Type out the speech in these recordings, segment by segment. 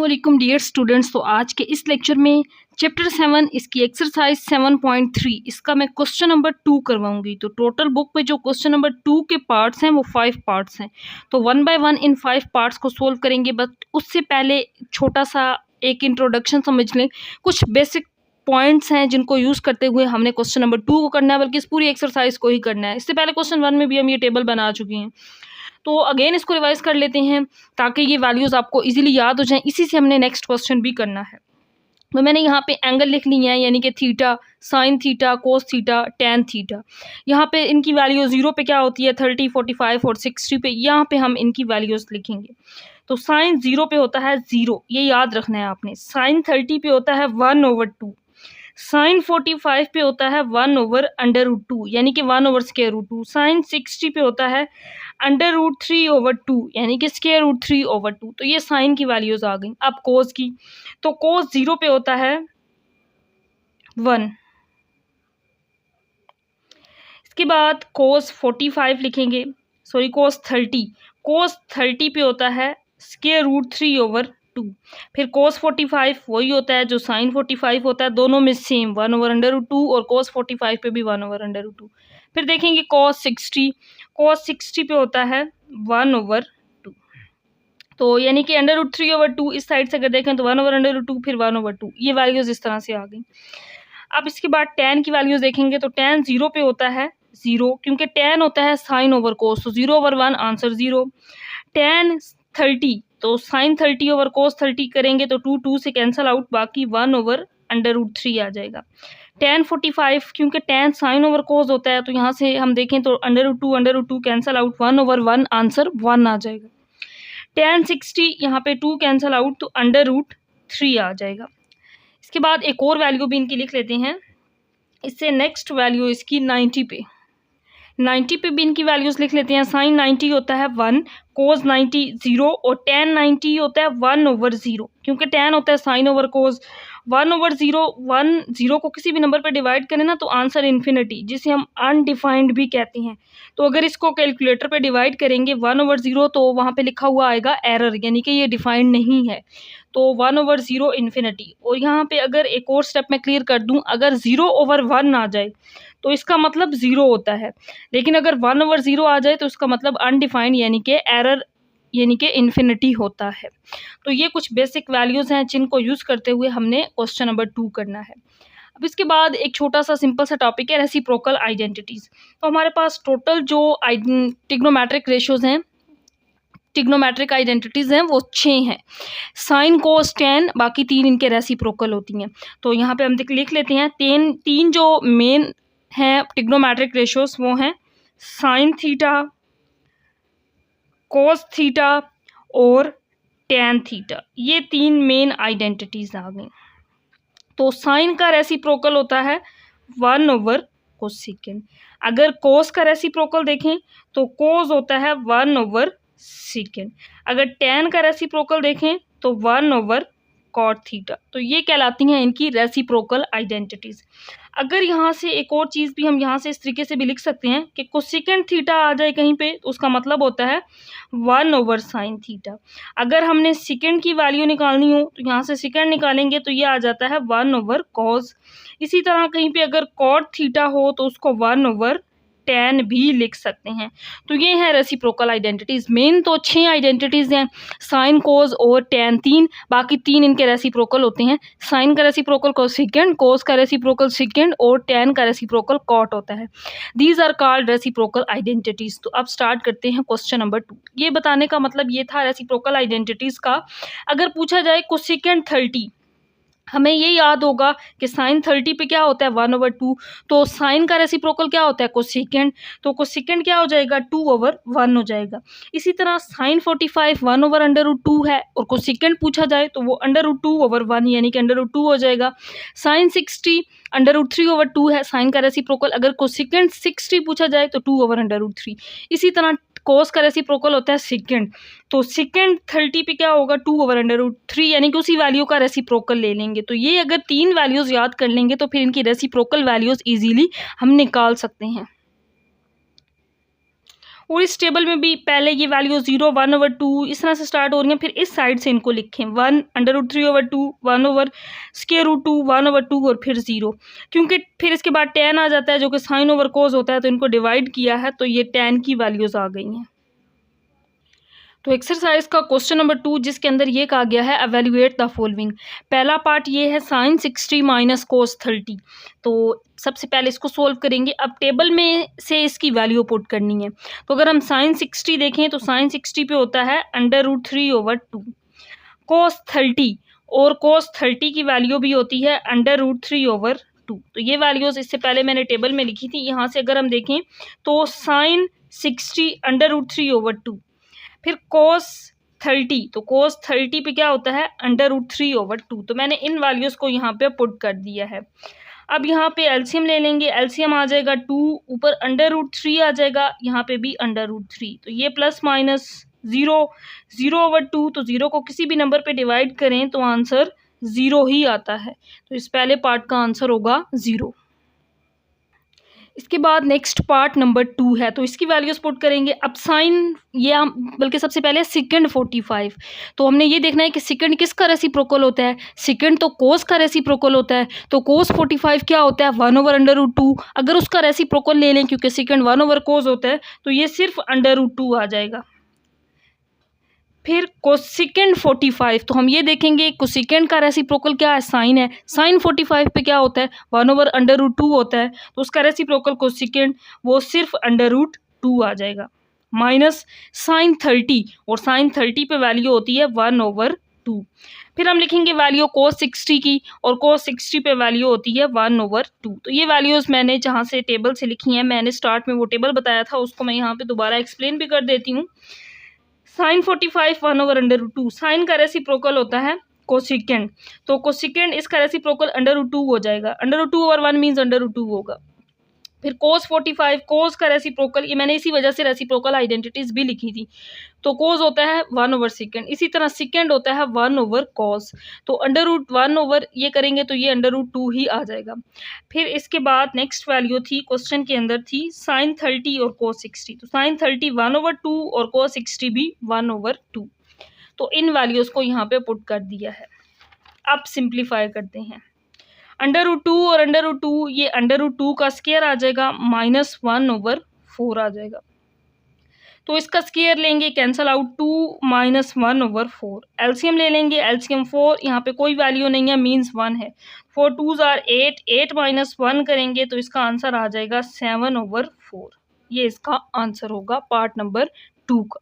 अस्सलामुअलैकुम dear students. तो आज के इस लेक्चर में चैप्टर 7 इसकी एक्सरसाइज 7.3 इसका मैं क्वेश्चन नंबर 2 करवाऊंगी। तो टोटल बुक में जो क्वेश्चन नंबर 2 के पार्ट्स हैं वो 5 पार्ट्स हैं। तो 1 बाय 1 इन 5 पार्ट्स को सोल्व करेंगे। बट उससे पहले छोटा सा एक इंट्रोडक्शन समझ लें। कुछ बेसिक पॉइंट्स हैं जिनको यूज़ करते हुए हमने क्वेश्चन नंबर 2 को करना है, बल्कि इस पूरी एक्सरसाइज को ही करना है। इससे पहले क्वेश्चन 1 में भी हम ये टेबल बना चुके हैं, तो अगेन इसको रिवाइज कर लेते हैं ताकि ये वैल्यूज़ आपको इजीली याद हो जाएं। इसी से हमने नेक्स्ट क्वेश्चन भी करना है। तो मैंने यहाँ पे एंगल लिख ली है, यानी कि theta, sine theta, cos theta, tan theta. यहाँ पे इनकी वैल्यू 0 पे क्या होती है, 30, 45 और 60 पे। यहाँ पे हम इनकी वैल्यूज़ लिखेंगे। तो साइन 0 पे होता है 0, ये याद रखना है आपने। साइन 30 पे होता है 1/2। साइन 45 पे होता है 1/√2, यानी कि 1/√2। साइन 60 पे होता है √3/2, यानी कि √3/2। तो ये साइन की वैल्यूज आ गई। अब कोस की, तो कोस 0 पे होता है 1। इसके बाद कोस 45 लिखेंगे, सॉरी कोस 30। कोस 30 पे होता है √3/2। फिर कोस 45 वही होता है जो साइन 45 होता है, दोनों में सेम 1/√2, और कोस 45 पे भी 1/√2। फिर देखेंगे कोस 60। कोस 60 पे होता है 1/2। तो यानी कि √3/2 इस साइड से अगर देखें तो 1/√2 फिर 1/2। ये वैल्यूज इस तरह से आ गई। अब इसके बाद टेन की वैल्यूज देखेंगे, तो टेन 0 पे होता है 0, क्योंकि टेन होता है साइन ओवर कोस, तो 0/1 आंसर 0। टेन 30, तो साइन 30 ओवर कोस 30 करेंगे तो 2 से कैंसल आउट, बाकी 1/√3 आ जाएगा। टेन 45, क्योंकि टेन साइन ओवर कोस होता है, तो यहाँ से हम देखें तो √2 कैंसल आउट, 1/1 आंसर 1 आ जाएगा। टेन 60, यहाँ पे 2 कैंसल आउट, तो √3 आ जाएगा। इसके बाद एक और वैल्यू भी इनकी लिख लेते हैं। इससे नेक्स्ट वैल्यू इसकी 90 पे। 90 पे भी इनकी वैल्यूज लिख लेते हैं। साइन 90 होता है 1, कोस 90 0, और टेन 90 होता है 1/0, क्योंकि टेन होता है साइन ओवर कोस। 1/0, 0 को किसी भी नंबर पर डिवाइड करें ना तो आंसर इन्फिनिटी, जिसे हम अनडिफाइंड भी कहते हैं। तो अगर इसको कैलकुलेटर पे डिवाइड करेंगे 1/0, तो वहाँ पे लिखा हुआ आएगा एरर, यानी कि ये डिफाइंड नहीं है। तो 1/0 इन्फिनिटी। और यहाँ पे अगर एक और स्टेप मैं क्लियर कर दूँ, अगर 0/1 आ जाए तो इसका मतलब 0 होता है, लेकिन अगर 1/0 आ जाए तो इसका मतलब अनडिफाइंड, यानी कि एरर, यानी कि इन्फिनिटी होता है। तो ये कुछ बेसिक वैल्यूज़ हैं जिनको यूज़ करते हुए हमने क्वेश्चन नंबर 2 करना है। अब इसके बाद एक छोटा सा सिंपल सा टॉपिक है रेसिप्रोकल आइडेंटिटीज़। तो हमारे पास टोटल जो ट्रिग्नोमेट्रिक रेशियोज़ हैं, ट्रिग्नोमेट्रिक आइडेंटिटीज़ हैं, वो 6 हैं। साइन कोस टेन, बाकी 3 इनके रेसिप्रोकल होती हैं। तो यहाँ पे हम लिख लेते हैं तीन जो मेन हैं ट्रिग्नोमेट्रिक रेशियोज़, वो हैं साइन थीटा, कोस थीटा और टेन थीटा। ये 3 मेन आइडेंटिटीज़ आ गई। तो साइन का रेसिप्रोकल होता है 1/कोसेकेंड। अगर कोस का रेसिप्रोकल देखें तो कोस होता है 1/सेकेंड। अगर टेन का रेसिप्रोकल देखें तो 1/कॉट थीटा। तो ये कहलाती हैं इनकी रेसिप्रोकल आइडेंटिटीज़। अगर यहाँ से एक और चीज़ भी हम यहाँ से इस तरीके से भी लिख सकते हैं कि कोसेकेंड थीटा आ जाए कहीं पे, तो उसका मतलब होता है 1/साइन थीटा। अगर हमने सेकेंड की वैल्यू निकालनी हो तो यहाँ से सेकेंड निकालेंगे तो ये आ जाता है 1/कॉस। इसी तरह कहीं पे अगर कॉट थीटा हो तो उसको 1/टेन भी लिख सकते हैं। तो ये है रेसिप्रोकल आइडेंटिटीज़। मेन तो 6 आइडेंटिटीज़ हैं, साइन कोस और टेन 3, बाकी 3 इनके रेसिप्रोकल होते हैं। साइन का रेसिप्रोकल कोसेकेंड, कोस का रेसिप्रोकल सेकेंड और टेन का रेसिप्रोकल कॉट होता है। These are called reciprocal identities. तो अब स्टार्ट करते हैं क्वेश्चन नंबर 2। ये बताने का मतलब ये था रेसिप्रोकल आइडेंटिटीज़ का। अगर पूछा जाए कोसेकेंड 30, हमें ये याद होगा कि साइन 30 पे क्या होता है 1/2, तो साइन का रेसिप्रोकल क्या होता है कोसेकेंड, तो कोसेकेंड क्या हो जाएगा 2/1 हो जाएगा। इसी तरह साइन 45 1/√2 है, और कोसेकेंड पूछा जाए तो वो √2/1 यानी कि √2 हो जाएगा। साइन 60 √3/2 है, साइन का रेसिप्रोकल। अगर कोसेकेंड 60 पूछा जाए तो 2/√3। इसी तरह कोस का रेसिप्रोकल होता है सेकेंड, तो सेकेंड 30 पे क्या होगा 2/√3, यानी कि उसी वैल्यू का रेसिप्रोकल ले लेंगे। तो ये अगर 3 वैल्यूज़ याद कर लेंगे तो फिर इनकी रेसिप्रोकल वैल्यूज़ इजीली हम निकाल सकते हैं। और इस टेबल में भी पहले ये वैल्यू 0, 1/2 इस तरह से स्टार्ट हो रही हैं, फिर इस साइड से इनको लिखें 1/√3/2, 1/√2, 1/2 और फिर 0, क्योंकि फिर इसके बाद tan आ जाता है जो कि साइन ओवर कोस होता है, तो इनको डिवाइड किया है तो ये tan की वैल्यूज़ आ गई हैं। तो एक्सरसाइज का क्वेश्चन नंबर 2 जिसके अंदर ये कहा गया है एवेल्युएट द फॉलोइंग। पहला पार्ट ये है साइन 60 माइनस कोस 30। तो सबसे पहले इसको सोल्व करेंगे। अब टेबल में से इसकी वैल्यू पुट करनी है। तो अगर हम साइन 60 देखें तो साइन 60 पे होता है √3/2। कोस 30 और कोस 30 की वैल्यू भी होती है √3/2। तो ये वैल्यूज इससे पहले मैंने टेबल में लिखी थी। यहाँ से अगर हम देखें तो साइन 60 √3/2, फिर कोस 30, तो कोस 30 पे क्या होता है √3/2। तो मैंने इन वैल्यूज़ को यहाँ पे पुट कर दिया है। अब यहाँ पे एलसीएम ले लेंगे। एलसीएम आ जाएगा 2, ऊपर √3 आ जाएगा, यहाँ पे भी √3। तो ये प्लस माइनस 0/2, तो 0 को किसी भी नंबर पे डिवाइड करें तो आंसर 0 ही आता है। तो इस पहले पार्ट का आंसर होगा 0। इसके बाद नेक्स्ट पार्ट नंबर 2 है, तो इसकी वैल्यूज पुट करेंगे। अब साइन ये हम बल्कि सबसे पहले सेकंड 45। तो हमने ये देखना है कि सेकंड किसका रेसिप्रोकल होता है। सेकंड तो कोस का रेसिप्रोकल होता है। तो कोस 45 क्या होता है 1/√2। अगर उसका रेसिप्रोकल ले लें क्योंकि सेकंड 1/cos होता है तो ये सिर्फ √2 आ जाएगा। फिर कोसेकेंड 45, तो हम ये देखेंगे कोसेकेंड का रेसिप्रोकल क्या है साइन है। साइन 45 पे क्या होता है 1/√2 होता है, तो उसका रेसिप्रोकल कोसेकेंड वो सिर्फ √2 आ जाएगा। माइनस साइन 30, और साइन 30 पे वैल्यू होती है 1/2। फिर हम लिखेंगे वैल्यू कोस 60 की, और कोस 60 पे वैल्यू होती है 1/2। तो ये वैल्यूज़ मैंने जहाँ से टेबल से लिखी हैं, मैंने स्टार्ट में वो टेबल बताया था उसको मैं यहाँ पे दोबारा एक्सप्लेन भी कर देती हूँ। साइन 45 1/√2, साइन का रेसिप्रोकल होता है कोसेकेंड, तो कोसेकेंड इसका रेसिप्रोकल √2 हो जाएगा। √2/1 मीन्स √2 होगा। फिर कोस 45, कोस का रेसिप्रोकल, ये मैंने इसी वजह से रेसिप्रोकल आइडेंटिटीज भी लिखी थी। तो कोस होता है 1/सेकेंड, इसी तरह सेकेंड होता है 1/cos। तो √1 ये करेंगे तो ये √2 ही आ जाएगा। फिर इसके बाद नेक्स्ट वैल्यू थी क्वेश्चन के अंदर थी साइन 30 और कोस 60। तो साइन 30 1/2 और कोस 60 भी 1/2। तो इन वैल्यूज़ को यहाँ पे पुट कर दिया है। अब सिंप्लीफाई करते हैं। √2 और √2, ये √2 का स्क्वायर आ जाएगा, -1/4 आ जाएगा। तो इसका स्क्वायर लेंगे, कैंसल आउट 2 - 1/4। एलसीएम ले लेंगे, एलसीएम 4, यहाँ पे कोई वैल्यू नहीं है मीन्स 1 है। 4 2s are 8, 8 - 1 करेंगे तो इसका आंसर आ जाएगा 7/4। ये इसका आंसर होगा पार्ट नंबर 2 का।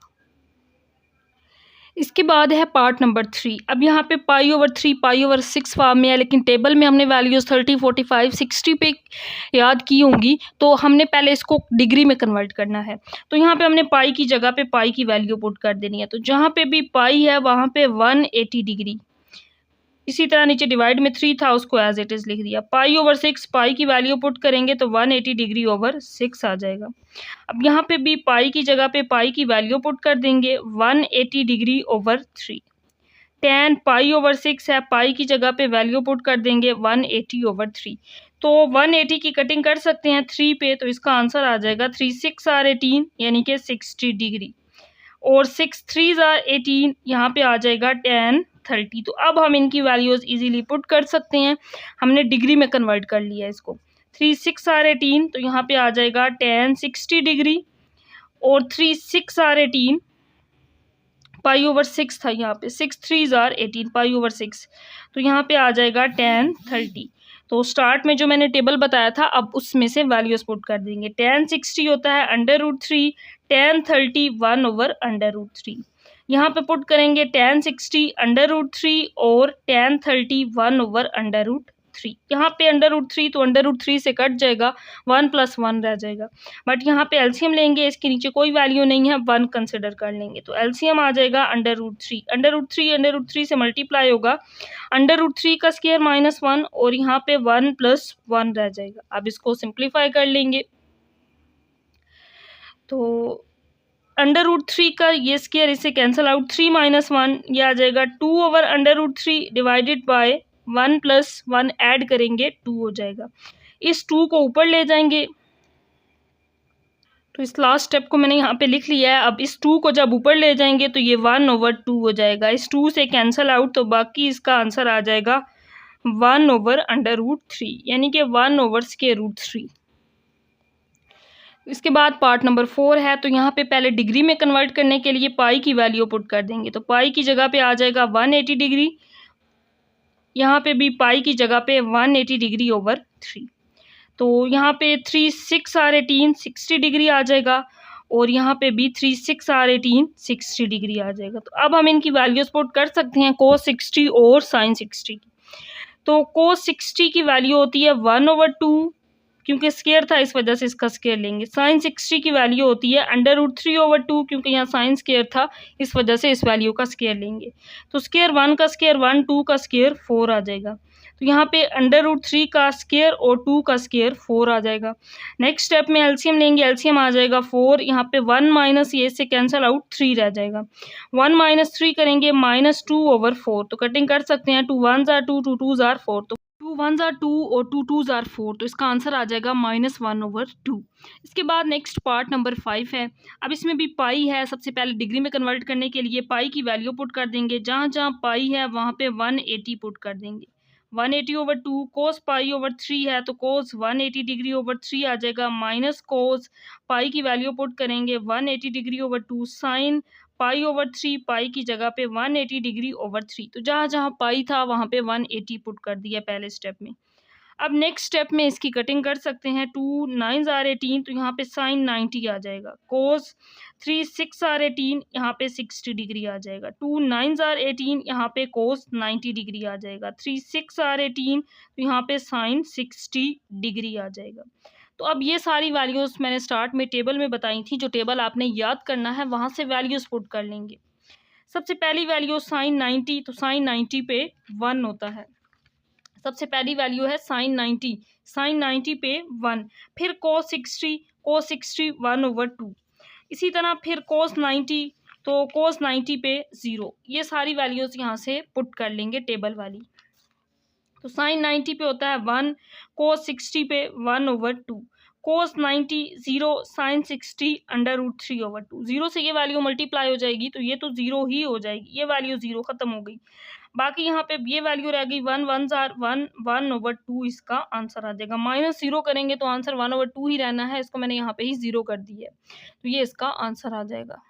इसके बाद है पार्ट नंबर 3। अब यहाँ पे π/3 π/6 फॉर्म में है, लेकिन टेबल में हमने वैल्यूज़ 30 45 60 पे याद की होंगी, तो हमने पहले इसको डिग्री में कन्वर्ट करना है। तो यहाँ पे हमने पाई की जगह पे पाई की वैल्यू पुट कर देनी है। तो जहाँ पे भी पाई है वहाँ पे 180 डिग्री, इसी तरह नीचे डिवाइड में 3 था उसको एज इट इज़ लिख दिया। π/6 पाई की वैल्यू पुट करेंगे तो 180 डिग्री ओवर 6 आ जाएगा। अब यहाँ पे भी पाई की जगह पे पाई की वैल्यू पुट कर देंगे 180 डिग्री ओवर 3। tan π/6 है, पाई की जगह पे वैल्यू पुट कर देंगे 180 ओवर 3। तो 180 की कटिंग कर सकते हैं 3 पे, तो इसका आंसर आ जाएगा 3 6 are 18 यानी कि 60 डिग्री, और 6 3s are 18, यहाँ पे आ जाएगा tan 30। तो अब हम इनकी वैल्यूज़ इजीली पुट कर सकते हैं। हमने डिग्री में कन्वर्ट कर लिया इसको। 3 6 are 18, तो यहाँ पे आ जाएगा tan 60 डिग्री, और 3 6 are 18, π/6 था यहाँ पे, 6 3s are 18, π/6, तो यहाँ पे आ जाएगा tan 30। तो स्टार्ट में जो मैंने टेबल बताया था अब उसमें से वैल्यूज़ पुट कर देंगे। tan 60 होता है √3, tan 30 1/√3। यहाँ पे पुट करेंगे tan 60 √3 और tan 30 1/√3। यहाँ पे √3 तो √3 से कट जाएगा, 1 + 1 रह जाएगा। बट यहाँ पे एलसीएम लेंगे, इसके नीचे कोई वैल्यू नहीं है, 1 कंसिडर कर लेंगे, तो एलसीएम आ जाएगा √3। √3 से मल्टीप्लाई होगा, √3 का स्क्वायर -1, और यहाँ पे 1 + 1 रह जाएगा। अब इसको सिंप्लीफाई कर लेंगे तो √3 का ये स्क्वायर इसे कैंसल आउट, 3 - 1 ये आ जाएगा 2/√3 डिवाइडेड बाय 1 + 1 ऐड करेंगे 2 हो जाएगा। इस 2 को ऊपर ले जाएंगे तो इस लास्ट स्टेप को मैंने यहाँ पे लिख लिया है। अब इस 2 को जब ऊपर ले जाएंगे तो ये 1/2 हो जाएगा। इस 2 से कैंसिल आउट, तो बाकी इसका आंसर आ जाएगा 1/√3, यानी कि 1/√3। इसके बाद पार्ट नंबर 4 है। तो यहाँ पे पहले डिग्री में कन्वर्ट करने के लिए पाई की वैल्यू पुट कर देंगे। तो पाई की जगह पे आ जाएगा 180 डिग्री, यहाँ पे भी पाई की जगह पे 180 डिग्री ओवर 3। तो यहाँ पे 3 6 आर 18 60 डिग्री आ जाएगा, और यहाँ पे भी 3 6 आर 18 60 डिग्री आ जाएगा। तो अब हम इनकी वैल्यूज पुट कर सकते हैं, cos 60 और sin 60 की। तो cos 60 की वैल्यू होती है 1/2, क्योंकि स्केयर था इस वजह से इसका स्केयर लेंगे। sin 60 की वैल्यू होती है √3/2, क्योंकि यहाँ sin स्केयर था इस वजह से इस वैल्यू का स्केयर लेंगे। तो स्केयर 1 का स्केयर 1, 2 का स्केयर 4 आ जाएगा। तो यहाँ पे √3 का स्केयर और 2 का स्केयर 4 आ जाएगा। नेक्स्ट स्टेप में एलसीएम लेंगे, एलसीएम आ जाएगा 4, यहाँ पे 1 माइनस ये से कैंसिल आउट 3 रह जाएगा। 1 - 3 करेंगे -2/4, तो कटिंग कर सकते हैं। 2 1s are 2, 2 2s are 4, तो 2 1s are 2 और 2 2s are 4, तो इसका आंसर आ जाएगा -1/2। इसके बाद नेक्स्ट पार्ट नंबर 5 है। अब इसमें भी पाई है। सबसे पहले डिग्री में कन्वर्ट करने के लिए पाई की वैल्यू पुट कर देंगे। जहाँ जहाँ पाई है वहाँ पे 180 पुट कर देंगे। 180/2 cos π/3 है, तो cos 180 डिग्री ओवर 3 आ जाएगा, माइनस cos पाई की वैल्यू पुट करेंगे 180 डिग्री ओवर 2 sin π/3, पाई की जगह पे 180 डिग्री ओवर 3। तो जहाँ जहाँ पाई था वहाँ पे 180 पुट कर दिया पहले स्टेप में। अब नेक्स्ट स्टेप में इसकी कटिंग कर सकते हैं। 2 9s are 18, तो यहाँ पे sin 90 आ जाएगा। cos 3 6 are 18, यहाँ पे 60 डिग्री आ जाएगा। 2 9s are 18, यहाँ पे cos 90 डिग्री आ जाएगा। 3 6 are 18, तो यहाँ पे sin 60 डिग्री आ जाएगा। तो अब ये सारी वैल्यूज़ मैंने स्टार्ट में टेबल में बताई थी, जो टेबल आपने याद करना है, वहाँ से वैल्यूज़ पुट कर लेंगे। सबसे पहली वैल्यू sin 90, तो sin 90 पे 1 होता है। सबसे पहली वैल्यू है sin 90 पे 1। फिर cos 60 1/2। इसी तरह फिर cos 90, तो cos 90 पे 0। ये सारी वैल्यूज़ यहाँ से पुट कर लेंगे टेबल वाली। तो sin 90 पे होता है 1, cos 60 पे 1/2, cos 90 0, sin 60 √3/2। 0 से ये वैल्यू मल्टीप्लाई हो जाएगी, तो ये तो 0 ही हो जाएगी, ये वैल्यू 0 ख़त्म हो गई। बाकी यहाँ पे ये वैल्यू रह गई 1 1s are 1, 1/2 इसका आंसर आ जाएगा। -0 करेंगे तो आंसर 1/2 ही रहना है, इसको मैंने यहाँ पे ही 0 कर दिया है, तो ये इसका आंसर आ जाएगा।